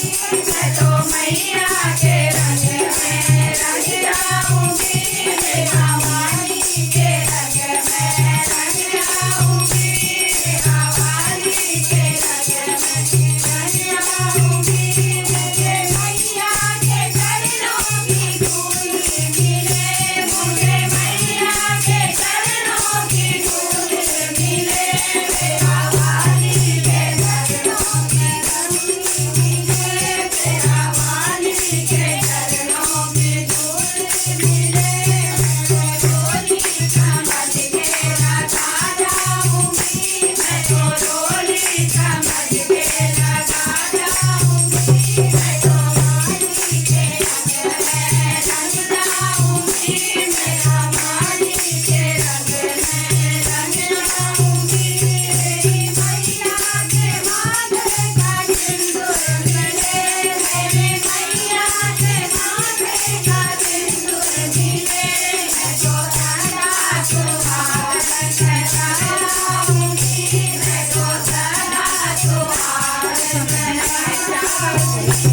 मैं तो मैया के रंग में रंग जाऊंगी, मेरा वाली के रंग में रंग जाऊंगी, मेरा वाली के रंग में रंग जाऊंगी। मुझे मैया के चरणों की धूल मिले, मुझे मैया के चरणों की धूल मिले, मेरा वाली के चरणों की धूल मिले, मेरा वाली के चरणों की धूल मिले। मैं तो डोली समझ के लगा जाऊंगी, मैं तो डोली समझ के लगा जाऊंगी, मैं तो वाली के रंग में रंग जाऊंगी, मेरा वाली के रंग में रंग जाऊंगी। मेरी मैया के माथे का सिंदूर मिले, मेरी मैया के माथे का सिंदूर मिले, मैं तो सदा सुहागन कहलाऊंगी, मैं तो सदा सुहागन कहलाऊंगी।